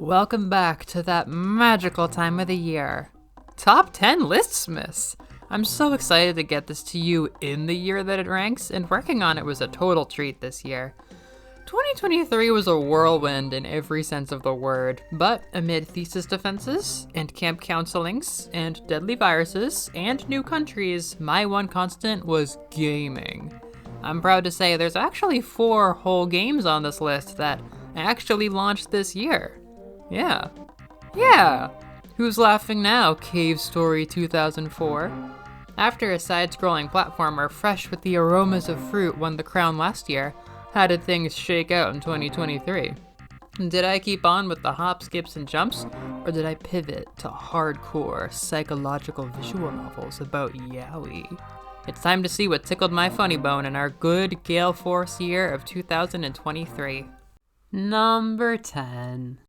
Welcome back to that magical time of the year. Top 10 Listsmiths! I'm so excited to get this to you in the year that it ranks, and working on it was a total treat this year. 2023 was a whirlwind in every sense of the word, but amid thesis defenses, and camp counselings, and deadly viruses, and new countries, my one constant was gaming. I'm proud to say there's actually 4 whole games on this list that actually launched this year. Yeah. Who's laughing now, Cave Story 2004? After a side-scrolling platformer fresh with the aromas of fruit won the crown last year, how did things shake out in 2023? Did I keep on with the hops, skips, and jumps, or did I pivot to hardcore psychological visual novels about yaoi? It's time to see what tickled my funny bone in our good gale force year of 2023. Number 10.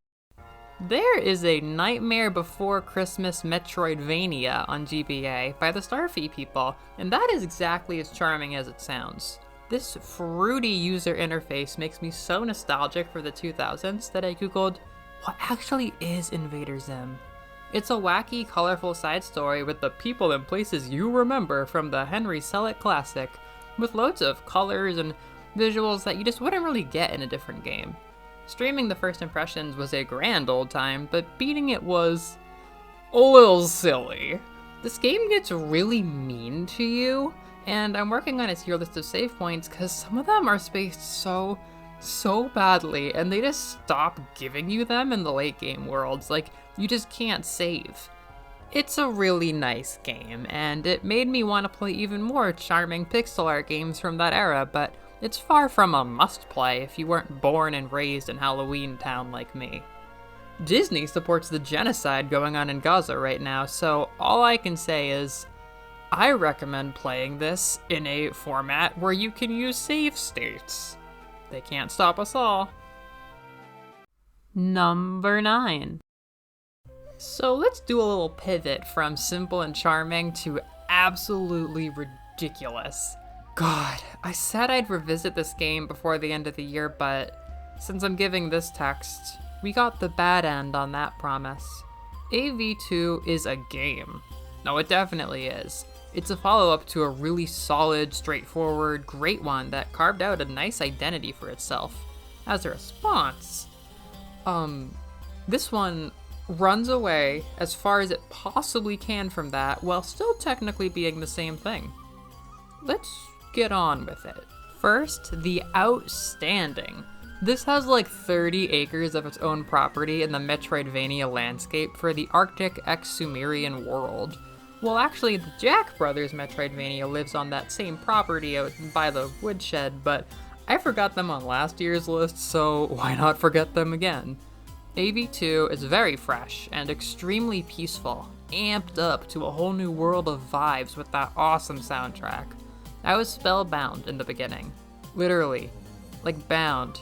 There is a Nightmare Before Christmas Metroidvania on GBA by the Starfy people, and that is exactly as charming as it sounds. This fruity user interface makes me so nostalgic for the 2000s that I googled, what actually is Invader Zim? It's a wacky, colorful side story with the people and places you remember from the Henry Selick classic, with loads of colors and visuals that you just wouldn't really get in a different game. Streaming the first impressions was a grand old time, but beating it was a little silly. This game gets really mean to you, and I'm working on a tier list of save points because some of them are spaced so badly, and they just stop giving you them in the late game worlds. Like, you just can't save. It's a really nice game, and it made me want to play even more charming pixel art games from that era, but it's far from a must-play if you weren't born and raised in Halloween Town like me. Disney supports the genocide going on in Gaza right now, so all I can say is, I recommend playing this in a format where you can use save states. They can't stop us all. Number 9. So let's do a little pivot from simple and charming to absolutely ridiculous. God, I said I'd revisit this game before the end of the year, but since I'm giving this text, we got the bad end on that promise. AV2 is a game. No, it definitely is. It's a follow-up to a really solid, straightforward, great one that carved out a nice identity for itself. As a response, this one runs away as far as it possibly can from that while still technically being the same thing. Let's get on with it. First, the outstanding. This has like 30 acres of its own property in the Metroidvania landscape for the Arctic ex-Sumerian world. Well, actually, the Jack Brothers Metroidvania lives on that same property out by the woodshed, but I forgot them on last year's list, so why not forget them again? AV2 is very fresh and extremely peaceful, amped up to a whole new world of vibes with that awesome soundtrack. I was spellbound in the beginning. Literally. Like bound.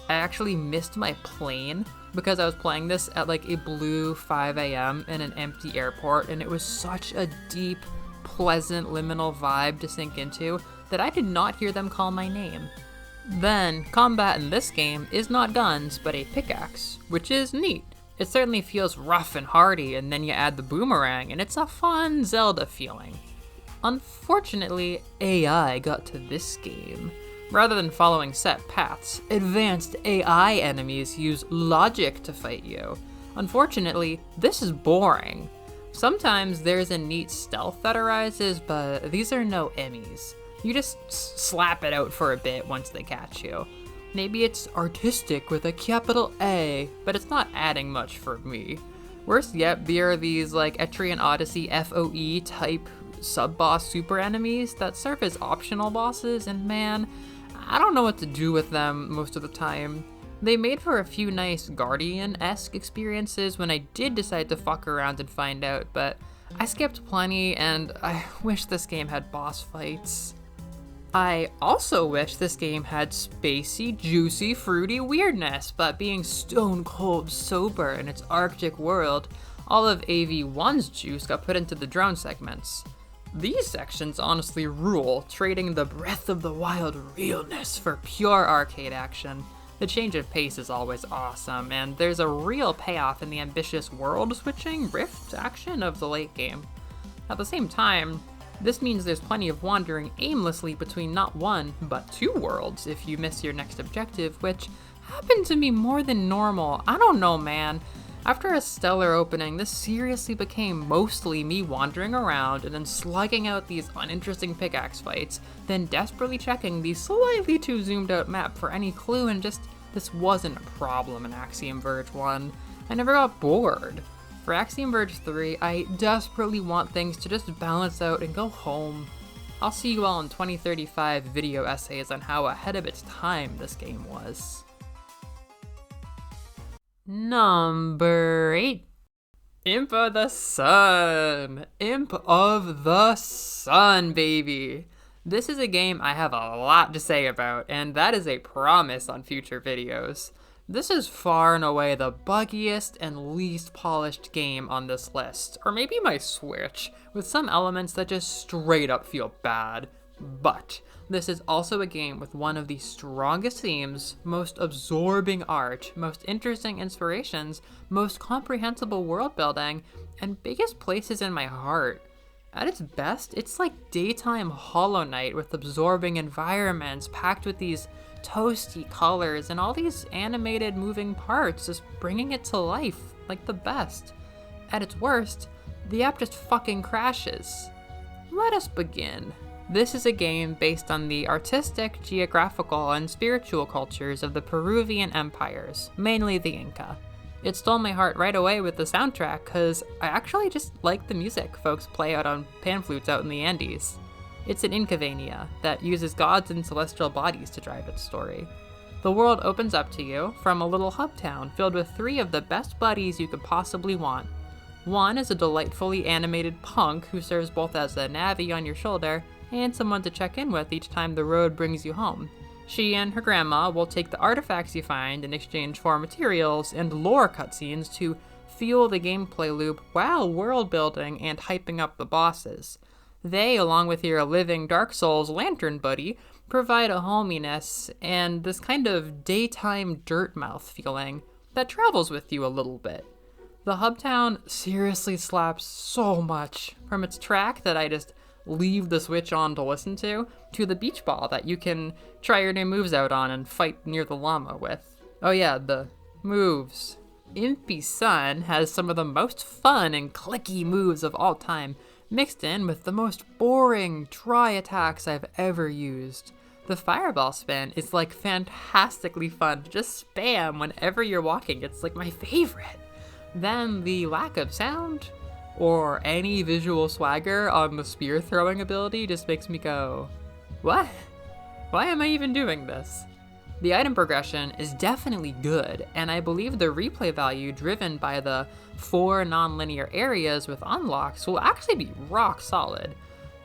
I actually missed my plane because I was playing this at like a blue 5 a.m. in an empty airport, and it was such a deep, pleasant, liminal vibe to sink into that I did not hear them call my name. Then, combat in this game is not guns, but a pickaxe, which is neat. It certainly feels rough and hardy, and then you add the boomerang, and it's a fun Zelda feeling. Unfortunately, AI got to this game. Rather than following set paths, advanced AI enemies use logic to fight you. Unfortunately, this is boring. Sometimes there's a neat stealth that arises, but these are no Emmys. You just slap it out for a bit once they catch you. Maybe it's artistic with a capital A, but it's not adding much for me. Worse yet, there are these like Etrian Odyssey FOE type sub-boss super enemies that serve as optional bosses, and man, I don't know what to do with them most of the time. They made for a few nice Guardian-esque experiences when I did decide to fuck around and find out, but I skipped plenty, and I wish this game had boss fights. I also wish this game had spacey, juicy, fruity weirdness, but being stone cold sober in its Arctic world, all of AV1's juice got put into the drone segments. These sections honestly rule, trading the Breath of the Wild realness for pure arcade action. The change of pace is always awesome, and there's a real payoff in the ambitious world-switching rift action of the late game. At the same time, this means there's plenty of wandering aimlessly between not one, but two worlds if you miss your next objective, which happened to me more than normal. I don't know, man. After a stellar opening, this seriously became mostly me wandering around and then slugging out these uninteresting pickaxe fights, then desperately checking the slightly too zoomed out map for any clue, and just, this wasn't a problem in Axiom Verge 1. I never got bored. For Axiom Verge 3, I desperately want things to just balance out and go home. I'll see you all in 2035 video essays on how ahead of its time this game was. Number 8. Imp of the Sun! Imp of the Sun, baby! This is a game I have a lot to say about, and that is a promise on future videos. This is far and away the buggiest and least polished game on this list, or maybe my Switch, with some elements that just straight up feel bad. But this is also a game with one of the strongest themes, most absorbing art, most interesting inspirations, most comprehensible world building, and biggest places in my heart. At its best, it's like daytime Hollow Knight with absorbing environments packed with these toasty colors and all these animated moving parts, just bringing it to life like the best. At its worst, the app just fucking crashes. Let us begin. This is a game based on the artistic, geographical, and spiritual cultures of the Peruvian empires, mainly the Inca. It stole my heart right away with the soundtrack, cause I actually just like the music folks play out on pan flutes out in the Andes. It's an Incavania that uses gods and celestial bodies to drive its story. The world opens up to you from a little hub town filled with 3 of the best buddies you could possibly want. One is a delightfully animated punk who serves both as a navvy on your shoulder and someone to check in with each time the road brings you home. She and her grandma will take the artifacts you find in exchange for materials and lore cutscenes to fuel the gameplay loop while world building and hyping up the bosses. They, along with your living Dark Souls lantern buddy, provide a hominess and this kind of daytime dirt mouth feeling that travels with you a little bit. The hub town seriously slaps so much, from its track that I just leave the Switch on to listen to the beach ball that you can try your new moves out on and fight near the llama with. Oh yeah, the moves. Impy Sun has some of the most fun and clicky moves of all time, mixed in with the most boring, dry attacks I've ever used. The fireball spin is like fantastically fun to just spam whenever you're walking. It's like my favorite. Then the lack of sound or any visual swagger on the spear throwing ability just makes me go, what? Why am I even doing this? The item progression is definitely good, and I believe the replay value driven by the 4 non-linear areas with unlocks will actually be rock solid.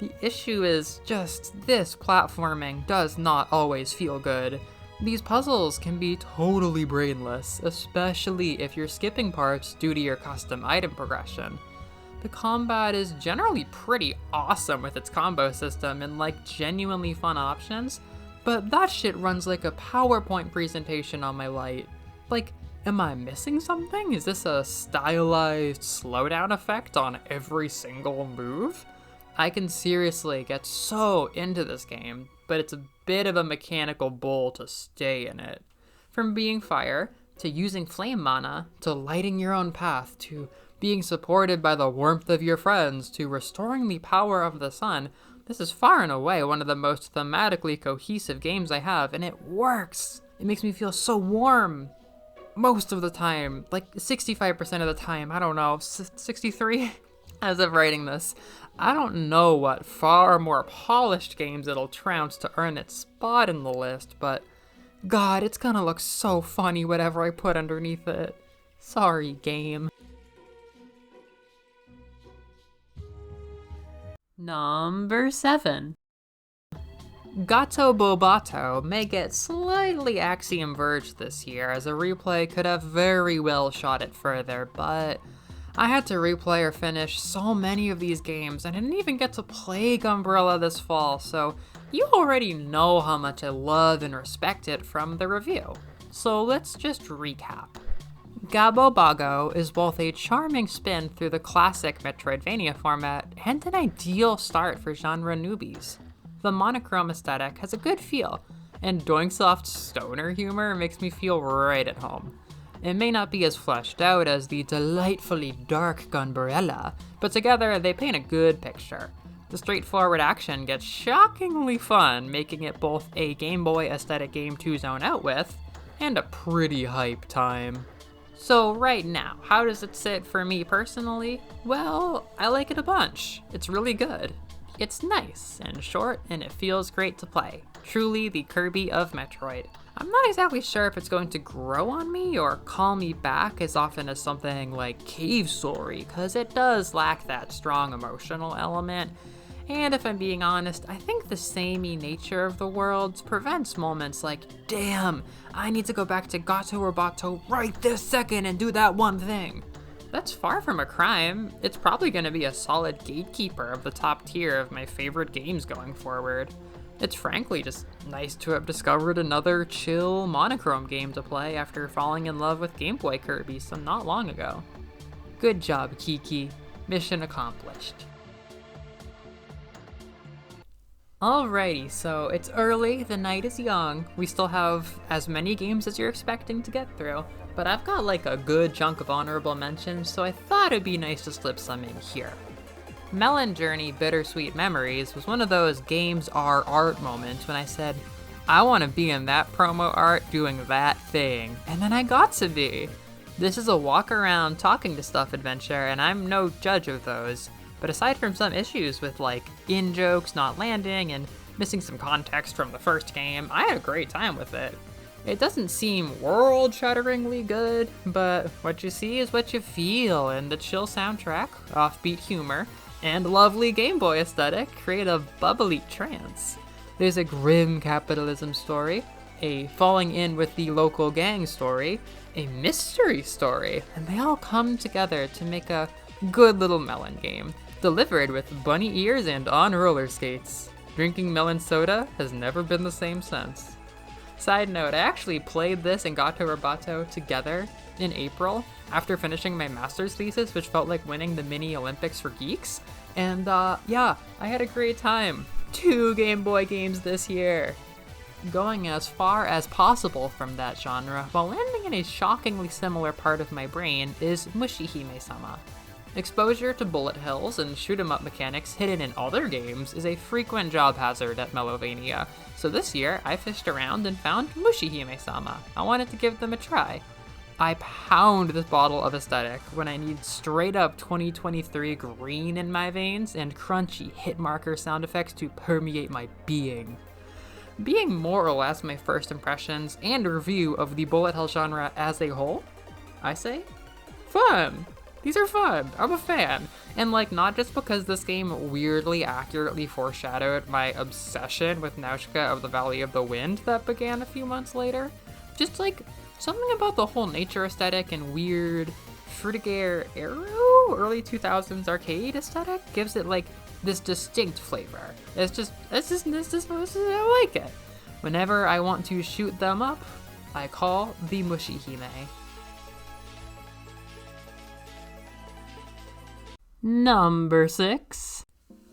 The issue is just this platforming does not always feel good. These puzzles can be totally brainless, especially if you're skipping parts due to your custom item progression. The combat is generally pretty awesome with its combo system and like genuinely fun options, but that shit runs like a PowerPoint presentation on my light. Like, am I missing something? Is this a stylized slowdown effect on every single move? I can seriously get so into this game, but it's a bit of a mechanical bull to stay in it. From being fire, to using flame mana, to lighting your own path, to being supported by the warmth of your friends, to restoring the power of the sun, this is far and away one of the most thematically cohesive games I have, and it works! It makes me feel so warm most of the time, like 65% of the time, I don't know, 63 as of writing this. I don't know what far more polished games it'll trounce to earn its spot in the list, but God, it's gonna look so funny whatever I put underneath it. Sorry, game. Number 7. Gato Bobato may get slightly Axiom Verge this year, as a replay could have very well shot it further, but I had to replay or finish so many of these games, and I didn't even get to play Umbrella this fall, so you already know how much I love and respect it from the review. So let's just recap. Gabo Bago is both a charming spin through the classic Metroidvania format and an ideal start for genre newbies. The monochrome aesthetic has a good feel, and Doinksoft's stoner humor makes me feel right at home. It may not be as fleshed out as the delightfully dark Gunbarella, but together they paint a good picture. The straightforward action gets shockingly fun, making it both a Game Boy aesthetic game to zone out with, and a pretty hype time. So right now, how does it sit for me personally? Well, I like it a bunch. It's really good. It's nice and short, and it feels great to play. Truly the Kirby of Metroid. I'm not exactly sure if it's going to grow on me or call me back as often as something like Cave Story, because it does lack that strong emotional element. And if I'm being honest, I think the samey nature of the worlds prevents moments like, damn, I need to go back to Gato Roboto right this second and do that one thing. That's far from a crime. It's probably going to be a solid gatekeeper of the top tier of my favorite games going forward. It's frankly just nice to have discovered another chill monochrome game to play after falling in love with Game Boy Kirby some not long ago. Good job, Kiki. Mission accomplished. Alrighty, so it's early, the night is young, we still have as many games as you're expecting to get through, but I've got like a good chunk of honorable mentions, so I thought it'd be nice to slip some in here. Melon Journey Bittersweet Memories was one of those games are art moments when I said, I want to be in that promo art doing that thing, and then I got to be. This is a walk around talking to stuff adventure, and I'm no judge of those. But aside from some issues with like in-jokes not landing and missing some context from the first game, I had a great time with it. It doesn't seem world-shatteringly good, but what you see is what you feel, and the chill soundtrack, offbeat humor, and lovely Game Boy aesthetic create a bubbly trance. There's a grim capitalism story, a falling in with the local gang story, a mystery story, and they all come together to make a good little melon game, delivered with bunny ears and on roller skates. Drinking melon soda has never been the same since. Side note, I actually played this and Gato Roboto together in April after finishing my master's thesis, which felt like winning the mini Olympics for geeks. And yeah, I had a great time. 2 Game Boy games this year. Going as far as possible from that genre while landing in a shockingly similar part of my brain is Mushihime-sama. Exposure to bullet hells and shoot-'em-up mechanics hidden in other games is a frequent job hazard at Melovania, so this year I fished around and found Mushihime-sama. I wanted to give them a try. I pound this bottle of aesthetic when I need straight-up 2023 green in my veins and crunchy hit marker sound effects to permeate my being. Being more or less my first impressions and review of the bullet hell genre as a whole, I say, fun! These are fun, I'm a fan, and like not just because this game weirdly accurately foreshadowed my obsession with Nausicaä of the Valley of the Wind that began a few months later, just like something about the whole nature aesthetic and weird Frutiger Arrow early 2000s arcade aesthetic gives it like this distinct flavor. It's just I like it. Whenever I want to shoot them up, I call the Mushihime. Number 6.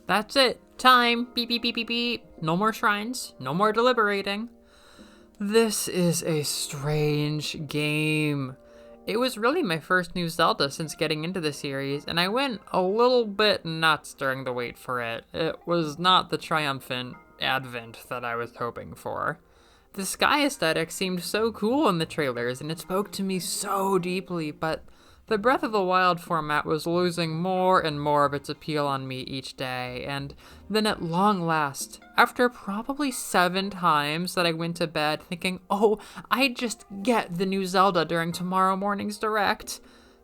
That's it. Time. Beep, beep, beep, beep, beep. No more shrines. No more deliberating. This is a strange game. It was really my first new Zelda since getting into the series, and I went a little bit nuts during the wait for it. It was not the triumphant advent that I was hoping for. The sky aesthetic seemed so cool in the trailers, and it spoke to me so deeply, but the Breath of the Wild format was losing more and more of its appeal on me each day, and then at long last, after probably 7 times that I went to bed thinking, oh, I just get the new Zelda during tomorrow morning's direct.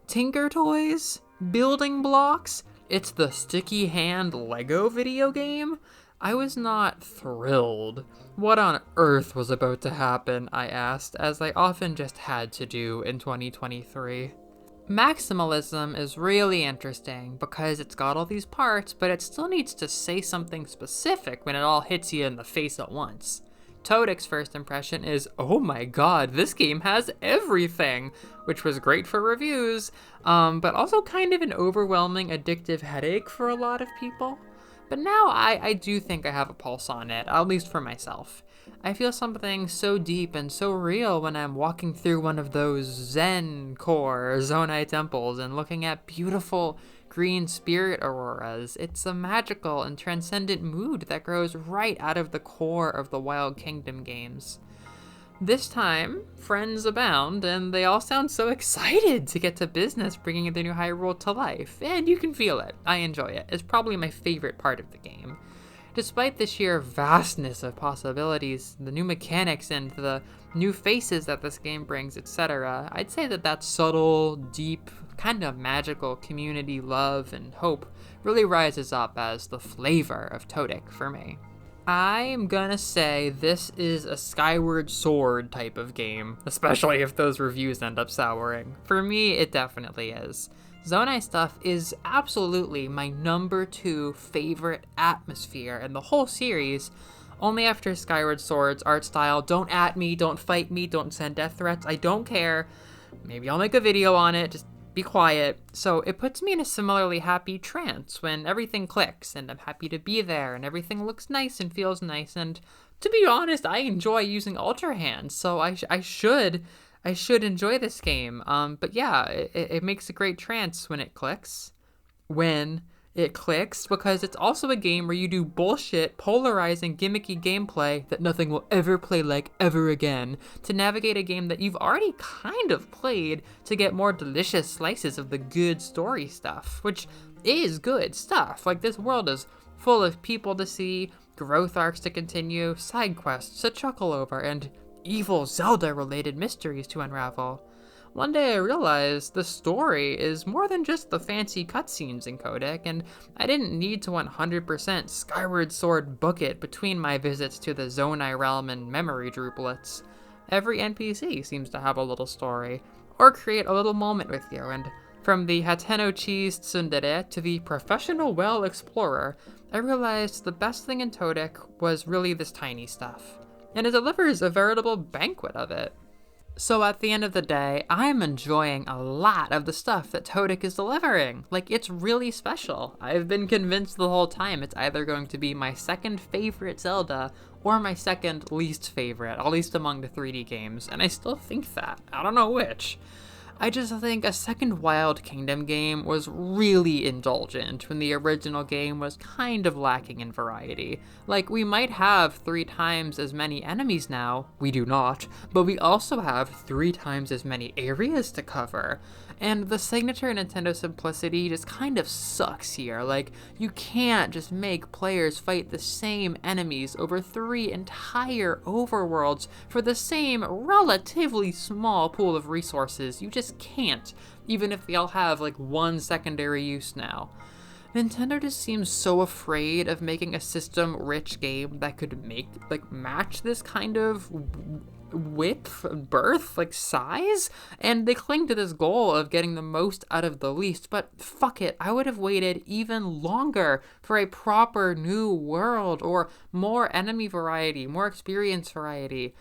Tinker Toys? Building blocks? It's the sticky hand Lego video game? I was not thrilled. What on earth was about to happen, I asked, as I often just had to do in 2023. Maximalism is really interesting because it's got all these parts, but it still needs to say something specific when it all hits you in the face at once. Todek's first impression is, oh my god, this game has everything, which was great for reviews, but also kind of an overwhelming addictive headache for a lot of people. But now I do think I have a pulse on it, at least for myself. I feel something so deep and so real when I'm walking through one of those Zen core Zonai temples and looking at beautiful green spirit auroras. It's a magical and transcendent mood that grows right out of the core of the Wild Kingdom games. This time, friends abound, and they all sound so excited to get to business bringing the new Hyrule to life, and you can feel it. I enjoy it. It's probably my favorite part of the game. Despite the sheer vastness of possibilities, the new mechanics and the new faces that this game brings, etc., I'd say that subtle, deep, kind of magical community love and hope really rises up as the flavor of Todek for me. I'm gonna say this is a Skyward Sword type of game, especially if those reviews end up souring. For me, it definitely is. Zonai stuff is absolutely my number 2 favorite atmosphere in the whole series, only after Skyward Sword's art style. Don't at me, don't fight me, don't send death threats, I don't care. Maybe I'll make a video on it, just be quiet. So it puts me in a similarly happy trance when everything clicks and I'm happy to be there and everything looks nice and feels nice, and to be honest, I enjoy using Ultra Hands, so I should enjoy this game. But yeah, it makes a great trance when it clicks. Because it's also a game where you do bullshit, polarizing, gimmicky gameplay that nothing will ever play like ever again to navigate a game that you've already kind of played to get more delicious slices of the good story stuff, which is good stuff. Like, this world is full of people to see, growth arcs to continue, side quests to chuckle over, and evil Zelda-related mysteries to unravel. One day I realized the story is more than just the fancy cutscenes in Codec, and I didn't need to 100% Skyward Sword book it between my visits to the Zonai realm and memory druplets. Every NPC seems to have a little story, or create a little moment with you, and from the Hateno Cheese Tsundere to the professional well explorer, I realized the best thing in Todek was really this tiny stuff, and it delivers a veritable banquet of it. So at the end of the day, I'm enjoying a lot of the stuff that Todek is delivering. Like, it's really special. I've been convinced the whole time it's either going to be my second favorite Zelda or my second least favorite, at least among the 3D games, and I still think that. I don't know which. I just think a second Wild Kingdom game was really indulgent when the original game was kind of lacking in variety. Like, we might have 3 times as many enemies now, we do not, but we also have 3 times as many areas to cover. And the signature Nintendo simplicity just kind of sucks here. Like, you can't just make players fight the same enemies over 3 entire overworlds for the same relatively small pool of resources. You just can't, even if they all have like 1 secondary use now. Nintendo just seems so afraid of making a system-rich game that could match this kind of size, and they cling to this goal of getting the most out of the least, but fuck it, I would have waited even longer for a proper new world, or more enemy variety, more experience variety.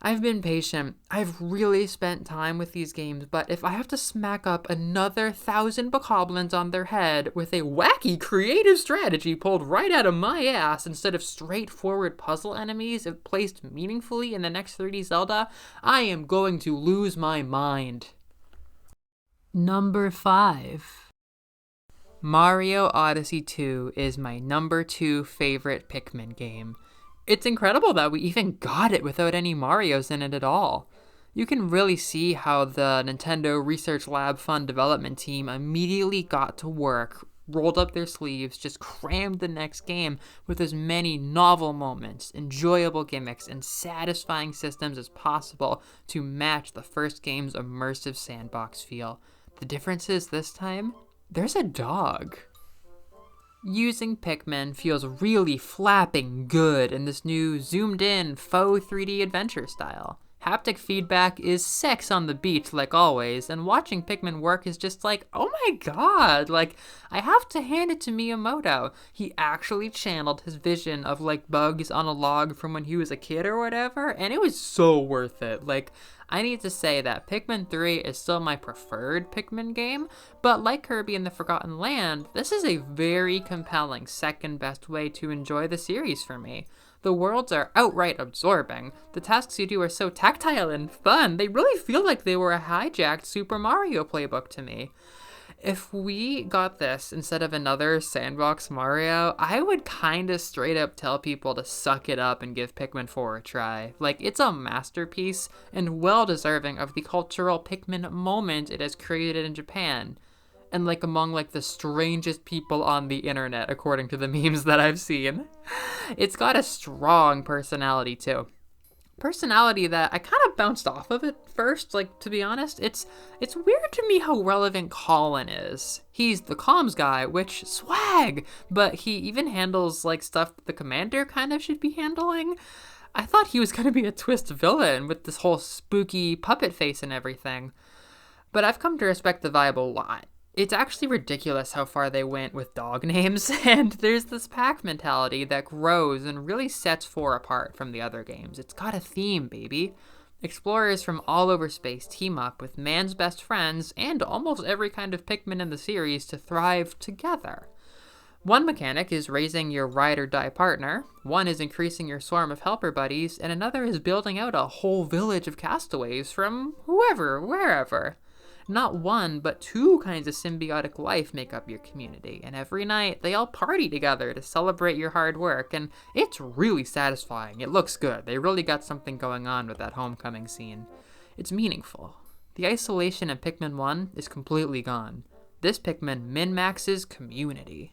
I've been patient. I've really spent time with these games, but if I have to smack up another 1,000 bokoblins on their head with a wacky creative strategy pulled right out of my ass instead of straightforward puzzle enemies if placed meaningfully in the next 3D Zelda, I am going to lose my mind. Number 5. Mario Odyssey 2 is my number 2 favorite Pikmin game. It's incredible that we even got it without any Marios in it at all. You can really see how the Nintendo Research Lab Fund development team immediately got to work, rolled up their sleeves, just crammed the next game with as many novel moments, enjoyable gimmicks, and satisfying systems as possible to match the first game's immersive sandbox feel. The difference is this time, there's a dog. Using Pikmin feels really flapping good in this new zoomed-in faux 3D adventure style. Haptic feedback is sex on the beach like always, and watching Pikmin work is just like, oh my god, like, I have to hand it to Miyamoto. He actually channeled his vision of like bugs on a log from when he was a kid or whatever, and it was so worth it. Like, I need to say that Pikmin 3 is still my preferred Pikmin game, but like Kirby and the Forgotten Land, this is a very compelling second best way to enjoy the series for me. The worlds are outright absorbing. The tasks you do are so tactile and fun. They really feel like they were a hijacked Super Mario playbook to me. If we got this instead of another sandbox Mario, I would kinda straight up tell people to suck it up and give Pikmin 4 a try. Like, it's a masterpiece and well deserving of the cultural Pikmin moment it has created in Japan. And like among like the strangest people on the internet, according to the memes that I've seen. It's got a strong personality too. Personality that I kind of bounced off of at first, like, to be honest. It's weird to me how relevant Colin is. He's the comms guy, which swag, but he even handles like stuff that the commander kind of should be handling. I thought he was gonna be a twist villain with this whole spooky puppet face and everything. But I've come to respect the vibe a lot. It's actually ridiculous how far they went with dog names, and there's this pack mentality that grows and really sets 4 apart from the other games. It's got a theme, baby. Explorers from all over space team up with man's best friends and almost every kind of Pikmin in the series to thrive together. One mechanic is raising your ride or die partner, one is increasing your swarm of helper buddies, and another is building out a whole village of castaways from whoever, wherever. Not one, but 2 kinds of symbiotic life make up your community, and every night they all party together to celebrate your hard work, and it's really satisfying. It looks good. They really got something going on with that homecoming scene. It's meaningful. The isolation in Pikmin 1 is completely gone. This Pikmin min-maxes community.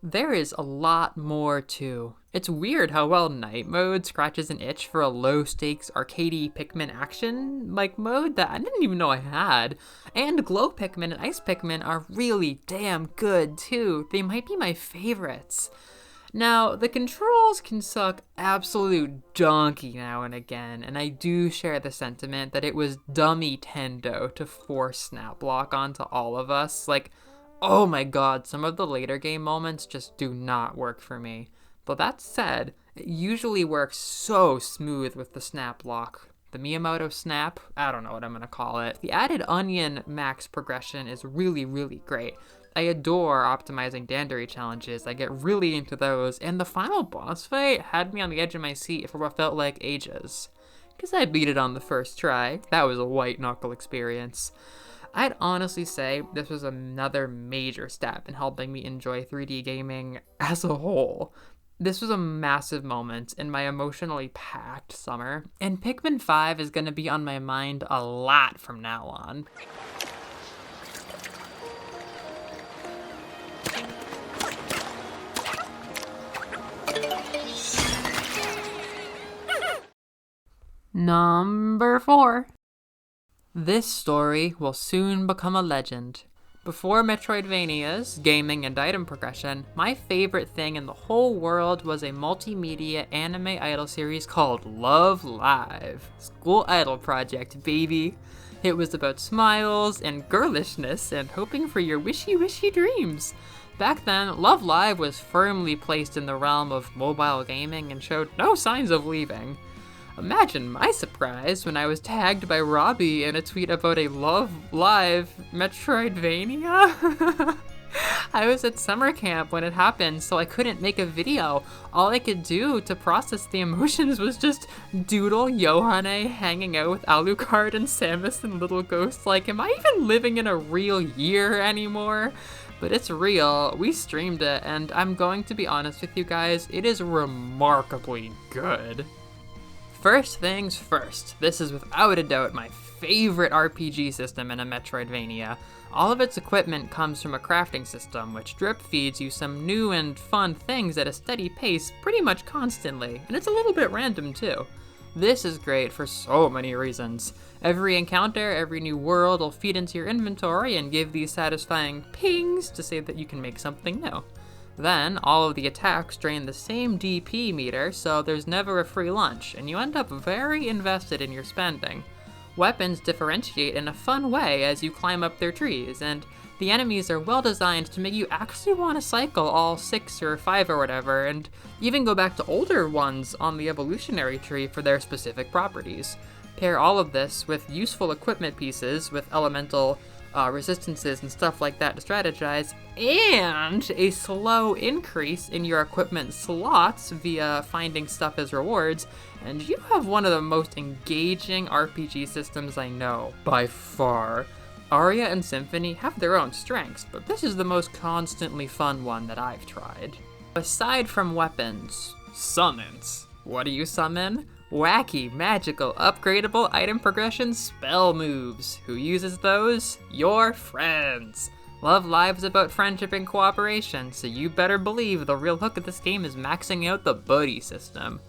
There is a lot more too. It's weird how well night mode scratches an itch for a low-stakes arcadey Pikmin action like mode that I didn't even know I had. And glow Pikmin and ice Pikmin are really damn good too. They might be my favorites. Now, the controls can suck absolute donkey now and again, and I do share the sentiment that it was dummy Tendo to force Snap Lock onto all of us. Like, oh my god, some of the later game moments just do not work for me. But that said, it usually works so smooth with the Snap Lock. The Miyamoto Snap, I don't know what I'm gonna call it. The added onion max progression is really, really great. I adore optimizing Dandori challenges, I get really into those, and the final boss fight had me on the edge of my seat for what felt like ages. Because I beat it on the first try. That was a white knuckle experience. I'd honestly say this was another major step in helping me enjoy 3D gaming as a whole. This was a massive moment in my emotionally packed summer, and Pikmin 5 is going to be on my mind a lot from now on. Number 4. This story will soon become a legend. Before Metroidvanias, gaming, and item progression, my favorite thing in the whole world was a multimedia anime idol series called Love Live! School idol project, baby! It was about smiles and girlishness and hoping for your wishy-wishy dreams. Back then, Love Live was firmly placed in the realm of mobile gaming and showed no signs of leaving. Imagine my surprise when I was tagged by Robbie in a tweet about a Love Live Metroidvania. I was at summer camp when it happened, so I couldn't make a video. All I could do to process the emotions was just doodle Yohane hanging out with Alucard and Samus and Little Ghost. Like, am I even living in a real year anymore? But it's real. We streamed it, and I'm going to be honest with you guys, it is remarkably good. First things first, this is without a doubt my favorite RPG system in a Metroidvania. All of its equipment comes from a crafting system, which drip feeds you some new and fun things at a steady pace pretty much constantly, and it's a little bit random too. This is great for so many reasons. Every encounter, every new world will feed into your inventory and give these satisfying pings to say that you can make something new. Then, all of the attacks drain the same DP meter, so there's never a free lunch, and you end up very invested in your spending. Weapons differentiate in a fun way as you climb up their trees, and the enemies are well designed to make you actually want to cycle all 6 or 5 or whatever, and even go back to older ones on the evolutionary tree for their specific properties. Pair all of this with useful equipment pieces with elemental resistances and stuff like that to strategize, and a slow increase in your equipment slots via finding stuff as rewards, and you have one of the most engaging RPG systems I know, by far. Aria and Symphony have their own strengths, but this is the most constantly fun one that I've tried. Aside from weapons, summons. What do you summon? Wacky, magical, upgradable item progression spell moves. Who uses those? Your friends. Love Live is about friendship and cooperation, so you better believe the real hook of this game is maxing out the buddy system.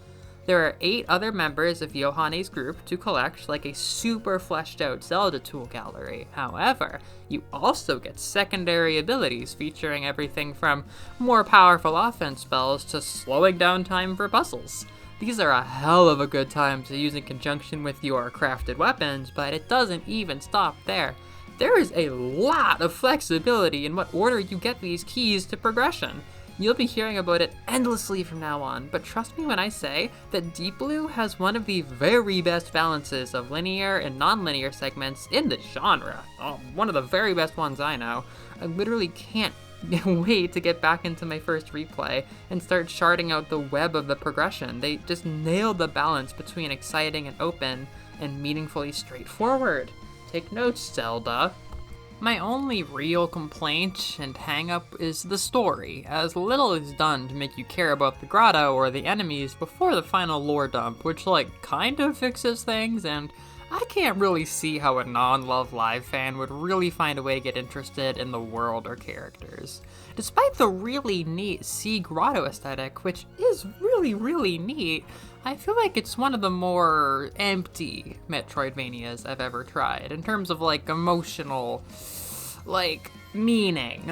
There are 8 other members of Yohane's group to collect, like a super fleshed out Zelda tool gallery. However, you also get secondary abilities featuring everything from more powerful offense spells to slowing down time for puzzles. These are a hell of a good time to use in conjunction with your crafted weapons, but it doesn't even stop there. There is a lot of flexibility in what order you get these keys to progression. You'll be hearing about it endlessly from now on, but trust me when I say that Deep Blue has one of the very best balances of linear and non-linear segments in the genre. Oh, one of the very best ones I know. I literally can't wait to get back into my first replay and start charting out the web of the progression. They just nailed the balance between exciting and open and meaningfully straightforward. Take notes, Zelda. My only real complaint and hang-up is the story, as little is done to make you care about the grotto or the enemies before the final lore dump, which kind of fixes things, and I can't really see how a non-Love Live fan would really find a way to get interested in the world or characters. Despite the really neat Sea Grotto aesthetic, which is really neat, I feel like it's one of the more empty Metroidvanias I've ever tried, in terms of emotional, meaning.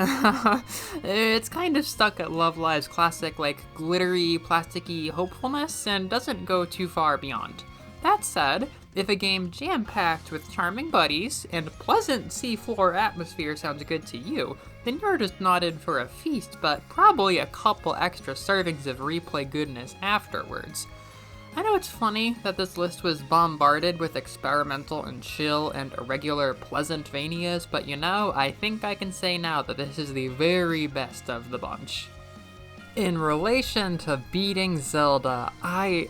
It's kind of stuck at Love Live's classic, glittery, plasticky hopefulness, and doesn't go too far beyond. That said, if a game jam-packed with charming buddies and pleasant seafloor atmosphere sounds good to you, then you're just not in for a feast, but probably a couple extra servings of replay goodness afterwards. I know it's funny that this list was bombarded with experimental and chill and irregular Pleasantvanias, but I think I can say now that this is the very best of the bunch. In relation to beating Zelda, I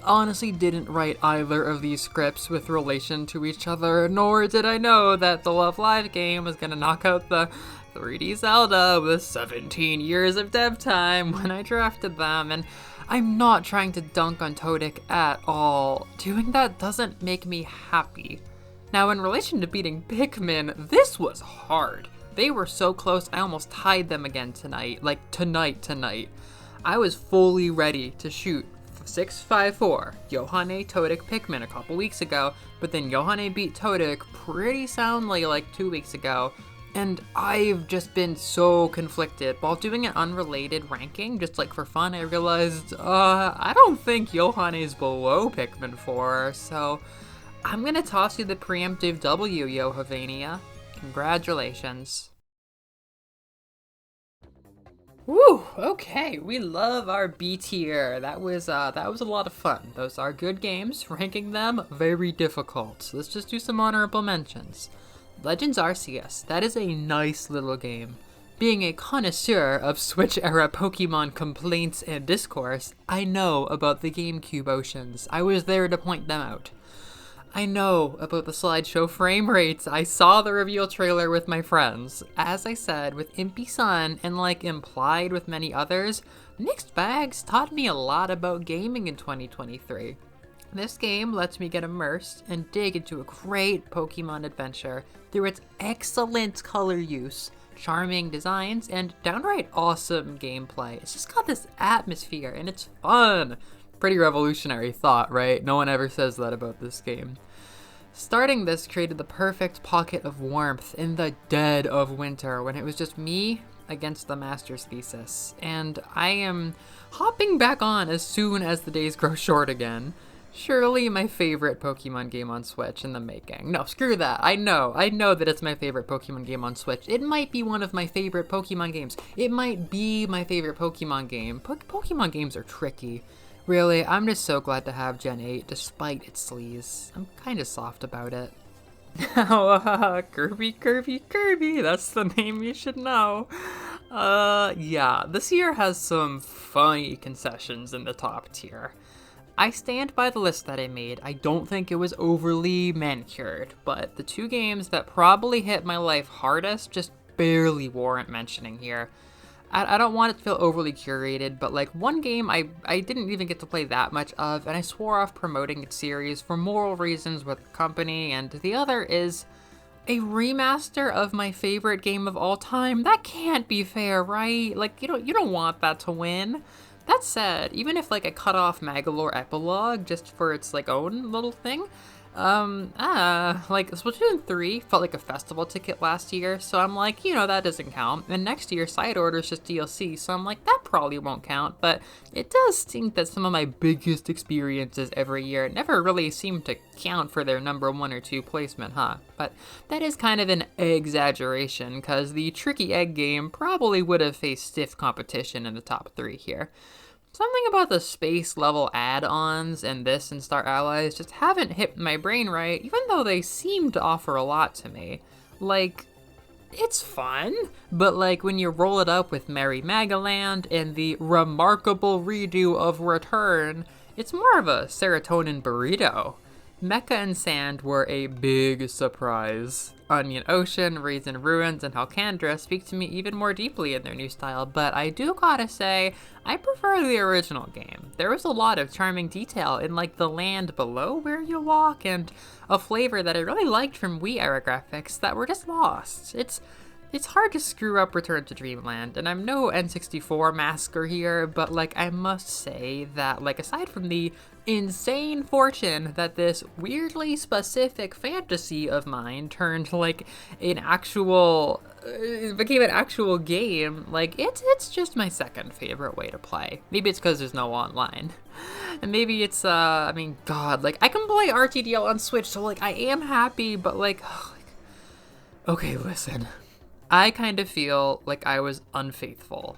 honestly didn't write either of these scripts with relation to each other, nor did I know that the Love Live game was gonna knock out the 3D Zelda with 17 years of dev time when I drafted them, and I'm not trying to dunk on Todic at all. Doing that doesn't make me happy. Now, in relation to beating Pikmin, this was hard. They were so close I almost tied them again tonight. Tonight. I was fully ready to shoot 654 Yohane Todic Pikmin a couple weeks ago, but then Yohane beat Todic pretty soundly 2 weeks ago, and I've just been so conflicted. While doing an unrelated ranking, just for fun, I realized, I don't think Yohane's below Pikmin 4, so I'm gonna toss you the preemptive W, Yohavania. Congratulations. Woo, okay, we love our B tier. That was a lot of fun. Those are good games. Ranking them, very difficult. Let's just do some honorable mentions. Legends Arceus, that is a nice little game. Being a connoisseur of Switch-era Pokemon complaints and discourse, I know about the GameCube oceans. I was there to point them out. I know about the slideshow frame rates. I saw the reveal trailer with my friends. As I said, with Impy Sun and implied with many others, Mixed Bags taught me a lot about gaming in 2023. This game lets me get immersed and dig into a great Pokemon adventure through its excellent color use, charming designs, and downright awesome gameplay. It's just got this atmosphere and it's fun. Pretty revolutionary thought, right? No one ever says that about this game. Starting this created the perfect pocket of warmth in the dead of winter when it was just me against the master's thesis, and I am hopping back on as soon as the days grow short again. Surely my favorite Pokemon game on Switch in the making. No, screw that. I know that it's my favorite Pokemon game on Switch. It might be one of my favorite Pokemon games. It might be my favorite Pokemon game. Pokemon games are tricky. Really, I'm just so glad to have Gen 8 despite its sleaze. I'm kinda soft about it. Now, Kirby, that's the name you should know. Yeah, this year has some funny concessions in the top tier. I stand by the list that I made. I don't think it was overly manicured, but the two games that probably hit my life hardest just barely warrant mentioning here. I don't want it to feel overly curated, but like one game I didn't even get to play that much of, and I swore off promoting its series for moral reasons with the company, and the other is a remaster of my favorite game of all time. That can't be fair, right? Like, you don't want that to win. That said, even if like I cut off Magolor Epilogue just for its like own little thing, like Splatoon 3 felt like a festival ticket last year, so I'm like, that doesn't count. And next year, Side Order's just DLC, so I'm like, that probably won't count. But it does stink that some of my biggest experiences every year never really seem to count for their number 1 or 2 placement, huh? But that is kind of an exaggeration, because the Tricky Egg game probably would have faced stiff competition in the top 3 here. Something about the space level add-ons and this and Star Allies just haven't hit my brain right, even though they seem to offer a lot to me. Like, it's fun, but like when you roll it up with Merry Magaland and the remarkable redo of Return, it's more of a serotonin burrito. Mecha and Sand were a big surprise. Onion Ocean, Raisin Ruins, and Halcandra speak to me even more deeply in their new style, but I do gotta say, I prefer the original game. There was a lot of charming detail in like the land below where you walk, and a flavor that I really liked from Wii era graphics that were just lost. It's hard to screw up Return to Dreamland, and I'm no N64 masker here, but like I must say that like aside from the insane fortune that this weirdly specific fantasy of mine turned like an actual it became an actual game, like it's just my second favorite way to play. Maybe it's because there's no online, and maybe it's I mean, god, like I can play RTDL on Switch, so like I am happy, but like okay, listen, I kind of feel like I was unfaithful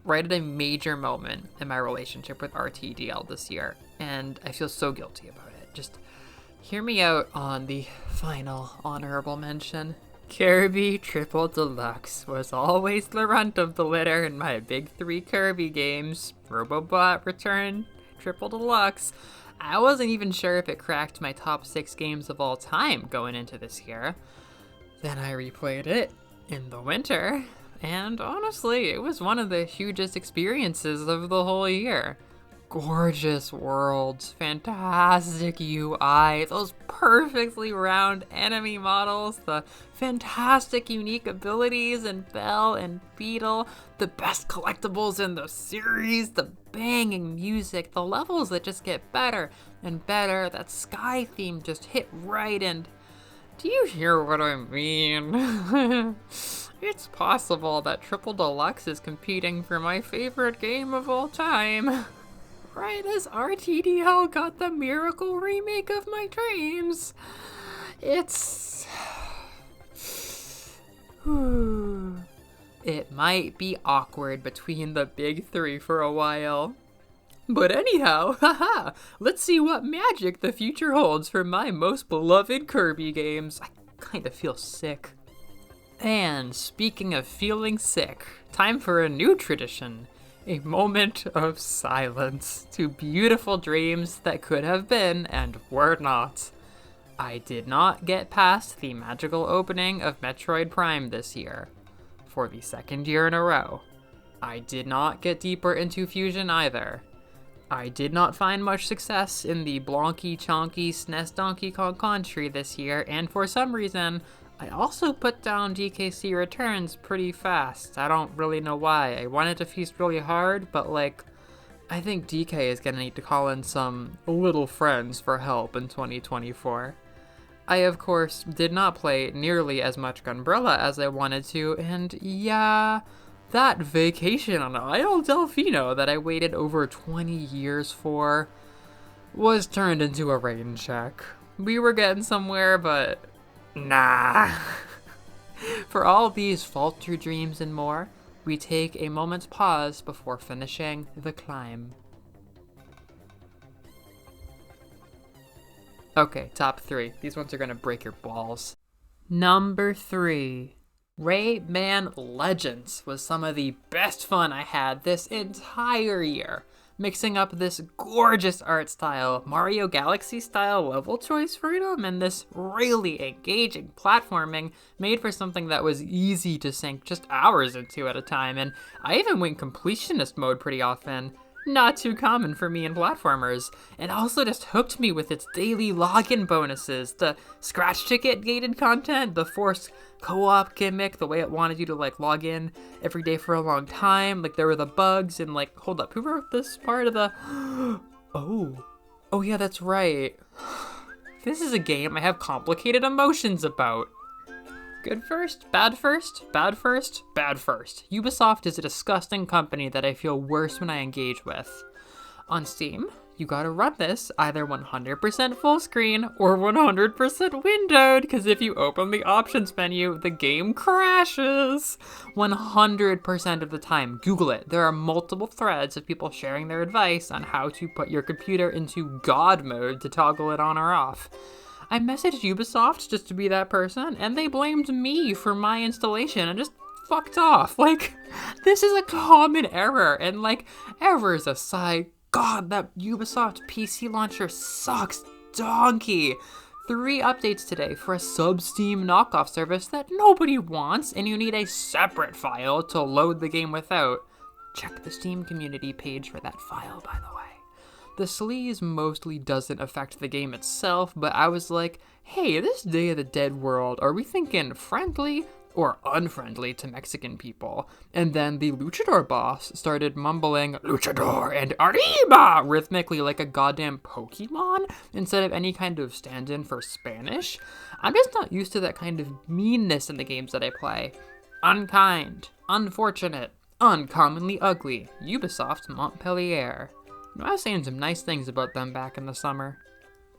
right at a major moment in my relationship with RTDL this year, and I feel so guilty about it. Just hear me out on the final honorable mention. Kirby Triple Deluxe was always the runt of the litter in my big 3 Kirby games. Robobot, Return, Triple Deluxe. I wasn't even sure if it cracked my top 6 games of all time going into this year. Then I replayed it in the winter, and honestly, it was one of the hugest experiences of the whole year. Gorgeous worlds, fantastic UI, those perfectly round enemy models, the fantastic unique abilities in Bell and Beetle, the best collectibles in the series, the banging music, the levels that just get better and better, that sky theme just hit right, and do you hear what I mean? It's possible that Triple Deluxe is competing for my favorite game of all time. Right as RTDL got the miracle remake of my dreams. It's... It might be awkward between the big 3 for a while. But anyhow, haha, let's see what magic the future holds for my most beloved Kirby games. I kind of feel sick. And speaking of feeling sick, time for a new tradition. A moment of silence to beautiful dreams that could have been and were not. I did not get past the magical opening of Metroid Prime this year. For the 2nd year in a row. I did not get deeper into Fusion either. I did not find much success in the Blonky Chonky SNES Donkey Kong Country this year, and for some reason, I also put down DKC Returns pretty fast. I don't really know why. I wanted to feast really hard, but like, I think DK is gonna need to call in some little friends for help in 2024. I, of course, did not play nearly as much Gunbrella as I wanted to, and yeah, that vacation on Isle Delfino that I waited over 20 years for was turned into a rain check. We were getting somewhere, but nah. For all these falter dreams and more, we take a moment's pause before finishing the climb. Okay, top 3. These ones are gonna break your balls. Number 3. Rayman Legends was some of the best fun I had this entire year. Mixing up this gorgeous art style, Mario Galaxy style level choice freedom, and this really engaging platforming made for something that was easy to sink just hours into at a time, and I even went completionist mode pretty often. Not too common for me in platformers, and also just hooked me with its daily login bonuses, the scratch ticket gated content, the forced co-op gimmick, the way it wanted you to like log in every day for a long time, like there were the bugs and like, hold up, who wrote this part of the, oh yeah, that's right. This is a game I have complicated emotions about. Good first, bad first, bad first, bad first. Ubisoft is a disgusting company that I feel worse when I engage with. On Steam, you gotta run this either 100% full screen or 100% windowed, because if you open the options menu, the game crashes. 100% of the time. Google it. There are multiple threads of people sharing their advice on how to put your computer into God mode to toggle it on or off. I messaged Ubisoft just to be that person, and they blamed me for my installation and just fucked off. Like, this is a common error, and like, errors aside, God, that Ubisoft PC launcher sucks donkey. 3 updates today for a sub-Steam knockoff service that nobody wants, and you need a separate file to load the game without. Check the Steam community page for that file, by the way. The sleaze mostly doesn't affect the game itself, but I was like, hey, this Day of the Dead world, are we thinking friendly or unfriendly to Mexican people? And then the luchador boss started mumbling luchador and arriba rhythmically like a goddamn Pokemon instead of any kind of stand-in for Spanish. I'm just not used to that kind of meanness in the games that I play. Unkind, unfortunate, uncommonly ugly. Ubisoft Montpellier. I was saying some nice things about them back in the summer.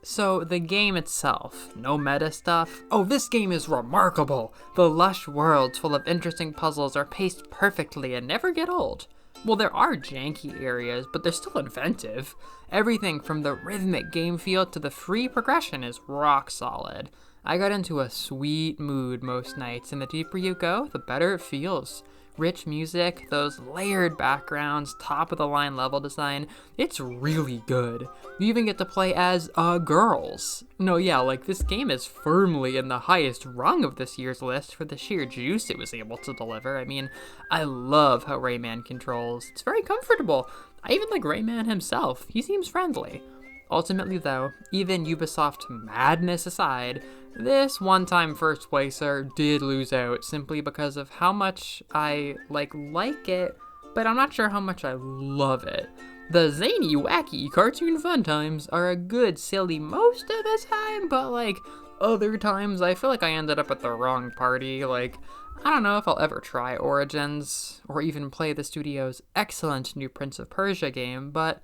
So, the game itself, no meta stuff. Oh, this game is remarkable! The lush worlds full of interesting puzzles are paced perfectly and never get old. Well, there are janky areas, but they're still inventive. Everything from the rhythmic game feel to the free progression is rock solid. I got into a sweet mood most nights, and the deeper you go, the better it feels. Rich music, those layered backgrounds, top-of-the-line level design, it's really good. You even get to play as, girls. No, yeah, like, this game is firmly in the highest rung of this year's list for the sheer juice it was able to deliver. I mean, I love how Rayman controls. It's very comfortable. I even like Rayman himself. He seems friendly. Ultimately, though, even Ubisoft madness aside, this one-time first placer did lose out simply because of how much I like it, but I'm not sure how much I love it. The zany, wacky, cartoon fun times are a good silly most of the time, but like other times I feel like I ended up at the wrong party. Like, I don't know if I'll ever try Origins or even play the studio's excellent new Prince of Persia game, but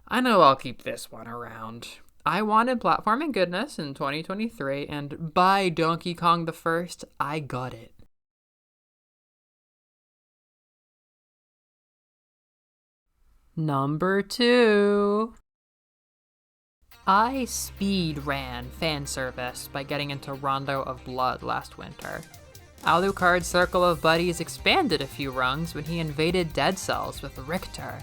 I know I'll keep this one around. I wanted platforming goodness in 2023, and by Donkey Kong the First, I got it. Number 2. I speed ran fan service by getting into Rondo of Blood last winter. Alucard's circle of buddies expanded a few rungs when he invaded Dead Cells with Richter.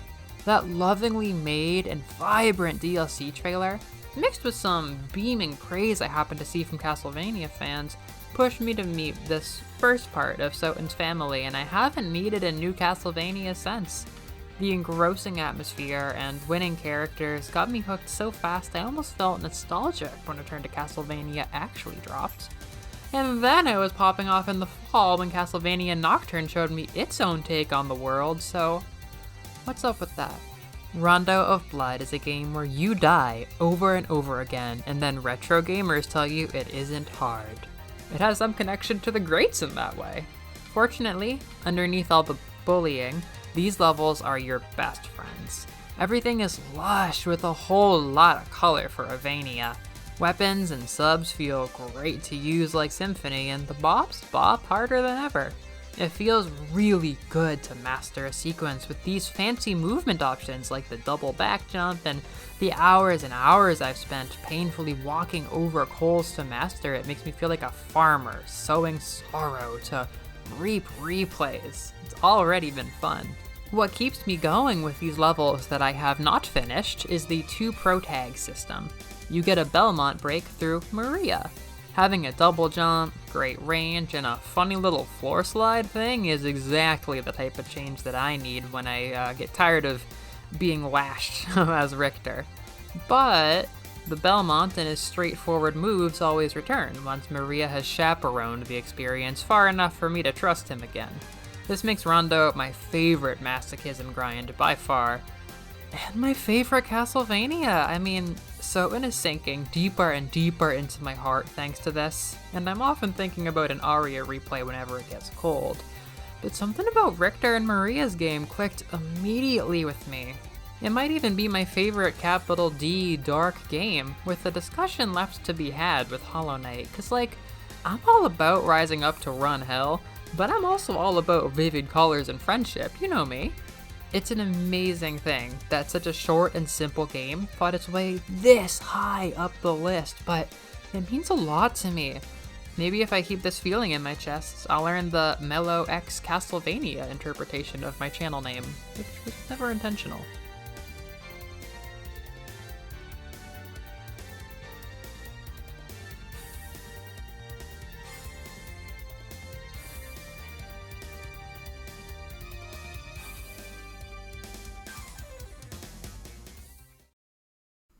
That lovingly made and vibrant DLC trailer, mixed with some beaming praise I happened to see from Castlevania fans, pushed me to meet this first part of Soten's family, and I haven't needed a new Castlevania since. The engrossing atmosphere and winning characters got me hooked so fast I almost felt nostalgic when Return to Castlevania actually dropped. And then I was popping off in the fall when Castlevania Nocturne showed me its own take on the world, so what's up with that? Rondo of Blood is a game where you die over and over again, and then retro gamers tell you it isn't hard. It has some connection to the greats in that way. Fortunately, underneath all the bullying, these levels are your best friends. Everything is lush with a whole lot of color for Avania. Weapons and subs feel great to use like Symphony, and the bobs bop harder than ever. It feels really good to master a sequence with these fancy movement options like the double back jump, and the hours and hours I've spent painfully walking over coals to master it makes me feel like a farmer sowing sorrow to reap replays. It's already been fun. What keeps me going with these levels that I have not finished is the 2 pro tag system. You get a Belmont break through Maria. Having a double jump, great range, and a funny little floor slide thing is exactly the type of change that I need when I get tired of being lashed as Richter. But the Belmont and his straightforward moves always return once Maria has chaperoned the experience far enough for me to trust him again. This makes Rondo my favorite masochism grind by far. And my favorite Castlevania. I mean, Soten is sinking deeper and deeper into my heart thanks to this, and I'm often thinking about an Aria replay whenever it gets cold. But something about Richter and Maria's game clicked immediately with me. It might even be my favorite capital D dark game, with a discussion left to be had with Hollow Knight, cause like, I'm all about rising up to run hell, but I'm also all about vivid colors and friendship, you know me. It's an amazing thing that such a short and simple game fought its way this high up the list, but it means a lot to me. Maybe if I keep this feeling in my chest, I'll earn the Mellow X Castlevania interpretation of my channel name, which was never intentional.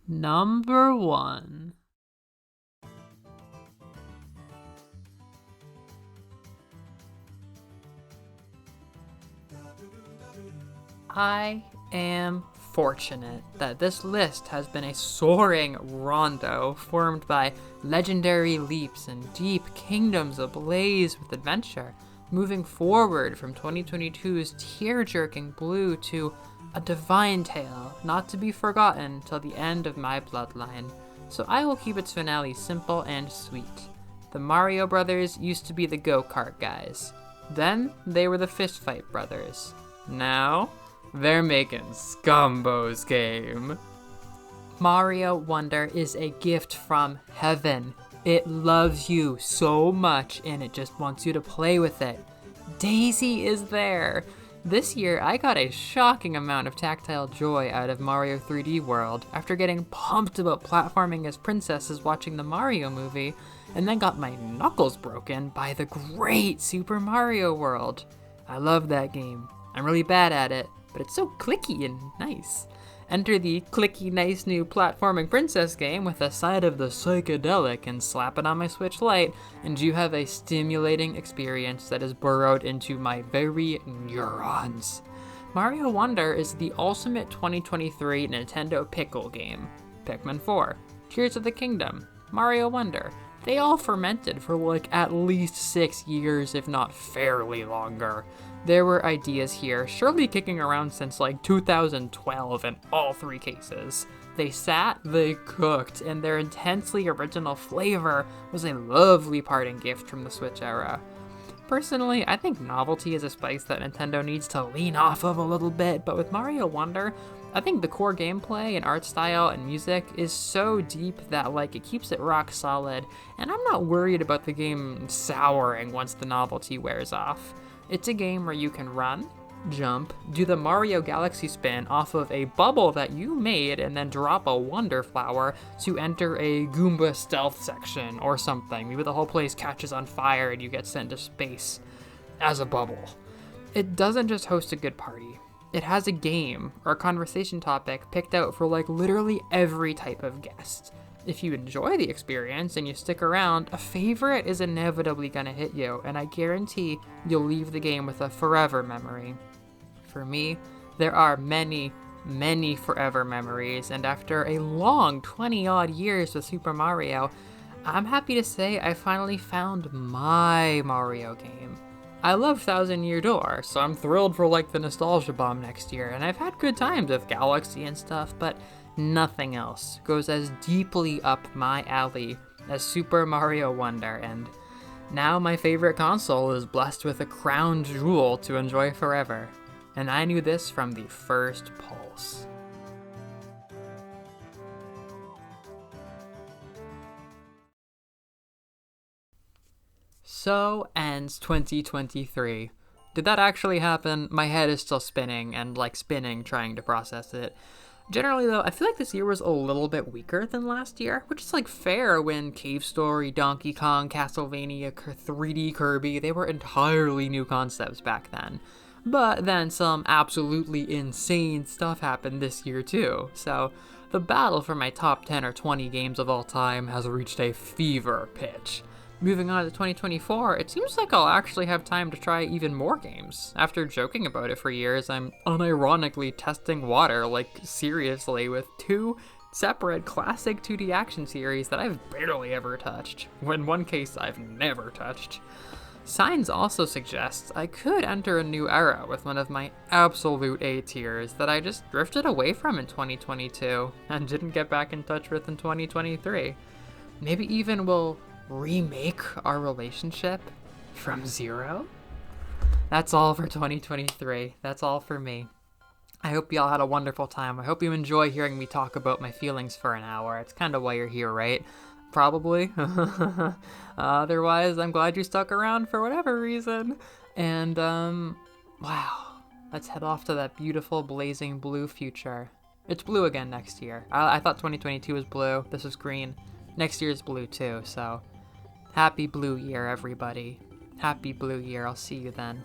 Number 1. I am fortunate that this list has been a soaring rondo formed by legendary leaps and deep kingdoms ablaze with adventure, moving forward from 2022's tear-jerking blue to a divine tale, not to be forgotten till the end of my bloodline. So I will keep its finale simple and sweet. The Mario Brothers used to be the go-kart guys. Then they were the fistfight brothers. Now they're making Scumbo's game. Mario Wonder is a gift from heaven. It loves you so much and it just wants you to play with it. Daisy is there. This year, I got a shocking amount of tactile joy out of Mario 3D World after getting pumped about platforming as princesses watching the Mario movie, and then got my knuckles broken by the great Super Mario World. I love that game. I'm really bad at it, but it's so clicky and nice. Enter the clicky nice new platforming princess game with a side of the psychedelic and slap it on my Switch Lite, and you have a stimulating experience that is burrowed into my very neurons. Mario Wonder is the ultimate 2023 Nintendo pickle game. Pikmin 4, Tears of the Kingdom, Mario Wonder. They all fermented for like at least 6 years, if not fairly longer. There were ideas here, surely kicking around since like 2012 in all 3 cases. They sat, they cooked, and their intensely original flavor was a lovely parting gift from the Switch era. Personally, I think novelty is a spice that Nintendo needs to lean off of a little bit, but with Mario Wonder, I think the core gameplay and art style and music is so deep that like it keeps it rock solid, and I'm not worried about the game souring once the novelty wears off. It's a game where you can run, jump, do the Mario Galaxy spin off of a bubble that you made, and then drop a Wonder Flower to enter a Goomba stealth section or something. Maybe the whole place catches on fire and you get sent to space as a bubble. It doesn't just host a good party. It has a game or a conversation topic picked out for like literally every type of guest. If you enjoy the experience and you stick around, a favorite is inevitably gonna hit you, and I guarantee you'll leave the game with a forever memory. For me, there are many, many forever memories, and after a long 20 odd years with Super Mario, I'm happy to say I finally found my Mario game. I love Thousand Year Door, so I'm thrilled for like the nostalgia bomb next year, and I've had good times with Galaxy and stuff, but nothing else goes as deeply up my alley as Super Mario Wonder, and now my favorite console is blessed with a crown jewel to enjoy forever. And I knew this from the first pulse. So ends 2023. Did that actually happen? My head is still spinning and spinning trying to process it. Generally though, I feel like this year was a little bit weaker than last year, which is fair when Cave Story, Donkey Kong, Castlevania, 3D Kirby, they were entirely new concepts back then. But then some absolutely insane stuff happened this year too, so the battle for my top 10 or 20 games of all time has reached a fever pitch. Moving on to 2024, it seems like I'll actually have time to try even more games. After joking about it for years, I'm unironically testing water, seriously, with 2 separate classic 2D action series that I've barely ever touched. In one case, I've never touched. Signs also suggests I could enter a new era with one of my absolute A tiers that I just drifted away from in 2022 and didn't get back in touch with in 2023. Maybe even we'll remake our relationship from zero? That's all for 2023. That's all for me. I hope y'all had a wonderful time. I hope you enjoy hearing me talk about my feelings for an hour. It's kind of why you're here, right? Probably. Otherwise, I'm glad you stuck around for whatever reason. And, wow. Let's head off to that beautiful, blazing blue future. It's blue again next year. I thought 2022 was blue. This is green. Next year's blue too, so happy blue year, everybody. Happy blue year. I'll see you then.